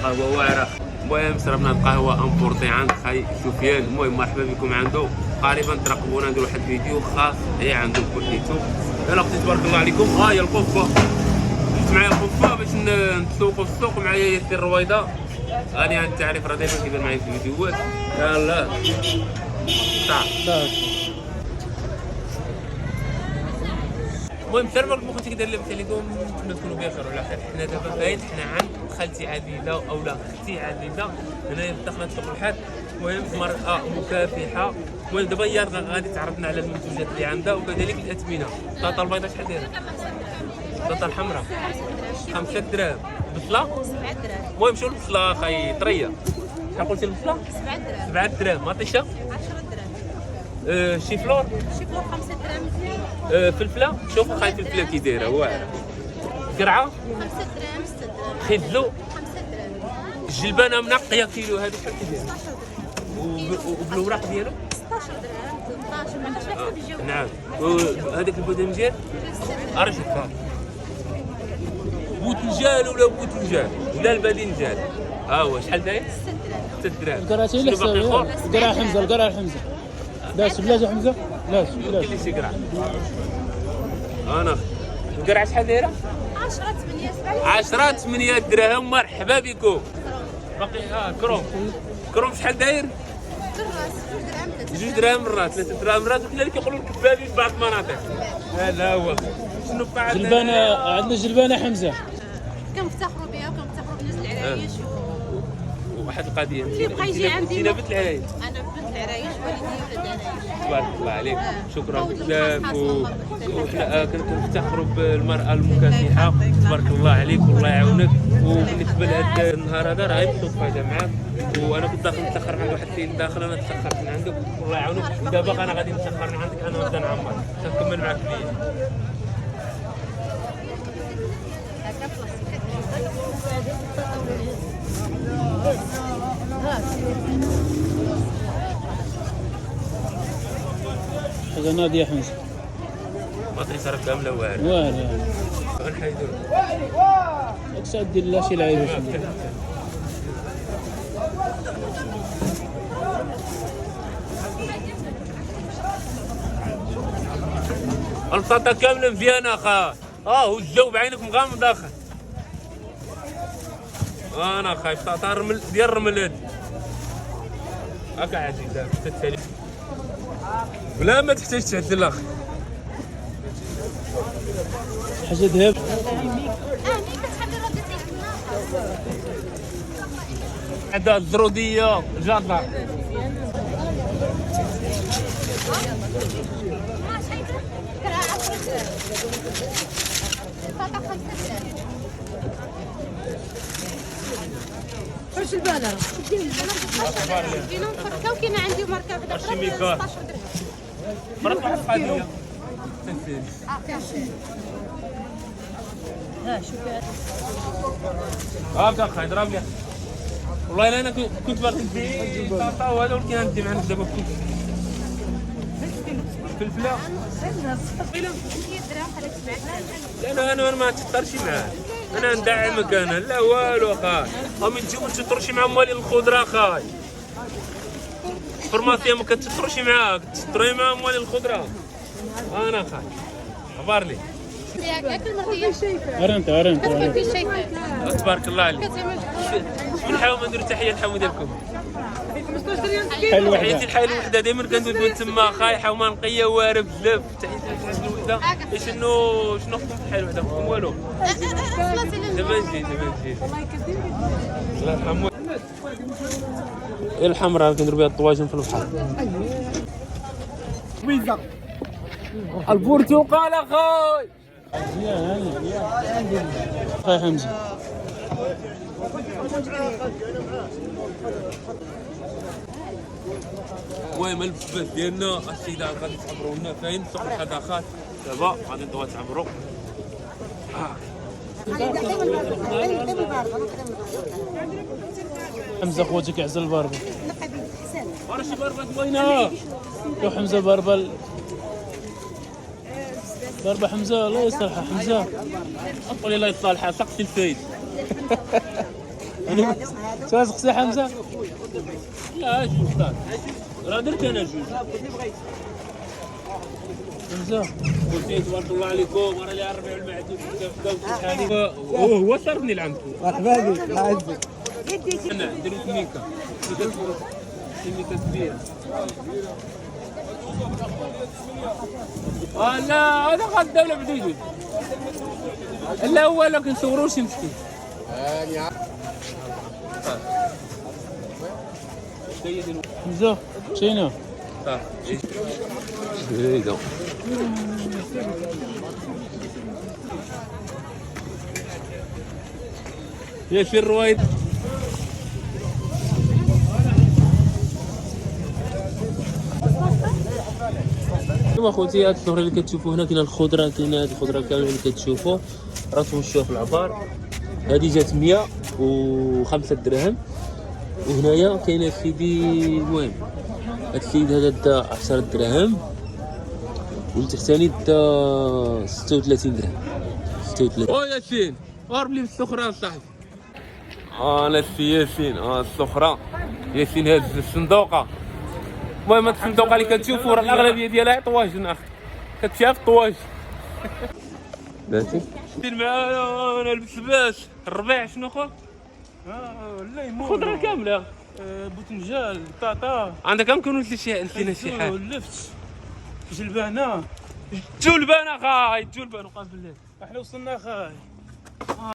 قهوة واعرة. المهم شربنا القهوة امبورطي عند خاي سفيان. المهم مرحبا بكم عنده. قريبا ترقبونا ندير واحد الفيديو خاص عنده بوحديتو. يلا اختي تبارك الله عليكم. ها هي القفة. جبت معايا القفة باش نتسوقوا في السوق. معايا ياسر الرويضة. هاني عن التعريف راه دائما كيبان معايا في الفيديوهات. يلا صافي. المهم سير لكم اختي كدير لاباس عليكم. نتمنى تكونوا بخير وعلى خير. حنا دابا باين حنا عند خالتي عزيزه اولا اختي عزيزه هنايا في داخله سوق الحاد. المهم مرأة مكافحه. المهم دابا هي غادي تعرفنا على المنتوجات اللي عندها وكذلك الاثمنه. البطاطا البيضاء شحال دايره؟ البطاطا الحمراء 5 دراهم. البصله 7 دراهم. المهم شنو البصله اخاي طريه؟ شحال قلتي البصله؟ 7 دراهم. 7 دراهم. مطيشه 10 دراهم. شي فلور 5 دراهم. فلفله شوف اخاي الفلفله كي دايره واعره. قرعه 5 دراهم 6 دراهم. خيزلو 5 دراهم. الجلبانه منقيه كيلو هذه شحال كيدير؟ 16 دراهم. وبالوراق ديالو 16 دراهم 18 ما عندهاش حسب الجو. نعم. وهذاك البودنجان ارجل بوتنجان ولا بوتنجان ولا الباذنجان ها هو شحال داير؟ 6 دراهم. 6 دراهم. القرعه اللي حساب القرعه حمزه القرعه حمزه لاش بلاش حمزه لاش بلاش اللي شي قرعه. انا القرعه شحال دايره؟ 10 8 دراهم. مرحبا بكم. باقي كروم شحال داير؟ 2 دراهم الراس 3 دراهم الراس. وكاين اللي كيقولوا الكبابي في بعض المناطق. هذا هو شنو بعد جلبانه. عندنا جلبانه حمزه كنفتخروا بها وكنفتخروا بالناس العرايش. وواحد القضيه اللي بقى يجي عندي انت بنت العرايش. انا بنت العرايش والدي ولاد العرايش. تبارك الله عليك. شكرا بزاف. وحنا كنفتخروا بالمراه المكافحه. تبارك الله عليك والله يعاونك. وبالنسبه لهذا النهار هذا راه بالصدفه جا معاك. وانا كنت داخل متاخر من عند واحد السيد داخل. انا تاخرت من عندك والله يعاونك. ودابا انا غادي نتاخر من عندك انا ودا نعمر نكمل معاك الفيديو. حاجه ناضيه حمزه مطريسه راه كامله واعره. واعره غنحيدو اقصد دير لا شي لعيبه البطاطا كامله مزيانه اخا. والجو بعينك مغامض اخا. انا خايف بطاطا رمل ديال الرمل هادي هاكا عزيزه تتسالي ولا ما تحتاج تعدل اخي. حاجه ذهب. هذا الزروديه جاده فرش البانه دينا مفركه. وكاين عندي ماركه بدا 16 درهم. مرات واحد القضيه شوفي بدا اخي ضرب لي والله الا انا كنت باغي ندي بطاطا وهذا ولكن غندي معاك دابا فلفله انا ما تفطرش معاه. انا ندعمك انا لا والو اخاي. من تجيو ما تفطرش مع مالي الخضره اخاي. الفرماسيه ما كتفطرش معاك تفطري مع مالي الخضره. انا اخاي عبر لي ارنت تبارك الله عليك. نحاول نديروا تحيه للحومه ديالكم. حلوه تحياتي الحي الوحده دائما كندوز تما خاي حومه نقيه واره بزاف. تحياتي الحي الوحده. شنو خصكم في الحي الوحده؟ خصكم والو. دابا نجي الله يرحمه. الحمراء كنديروا بها الطواجن في البحر. البرتقال اخاي اخاي حمزه. المهم البث ديالنا السيدات غادي تعبروا لنا فين سوق الحداقات. دابا غادي ندوزو تعبروا. حمزه خوتك يعزل البربل. ورا شي بربه بغينا. لو حمزه بربل. بربه حمزه الله يصلحها حمزه. قولي الله يصالحها سقسي الفايد. تسقسي حمزه. لا جوج صافي. راه درت انا جوج. حمزه قلت تبارك الله عليكم راه اللي ربيع المعدود وهو صرفني العام. مرحبا بك الله يعزك. انا درت ميكا. ميكا كبيره. لا هذا غدا ولا بده يجوز. لا هو لا كنصوروا شي مسكين. حمزه مشينا. هيدا يا في الرويد. شوف اخوتي هاد الظهر اللي كتشوفوا هنا كاينه الخضره، كاينه هاد الخضره كامله اللي كتشوفوا راه توشوها في العبار. هادي جات 105 دراهم، وهنايا كاينه سيدي المهم هاد السيد هذا دا 10 دراهم، والتحتاني دا 36 درهم. 36. او ياسين قرب لي بالسخره صاحبي. انا السي ياسين السخره. ياسين هاز الصندوقه. المهم هاد الصندوقه اللي كتشوفوا راه الاغلبيه ديالها طواجن اخي، كتشاف طواجن. بلاتي دير معانا انا البسباس الربيع شنو اخو؟ الليمون خضره كامله. بوتنجال بطاطا عندك كم نسينا شي حاجه. اللفت جلبانه جلبان اخاي جلبان وقف بالله. احنا وصلنا اخاي.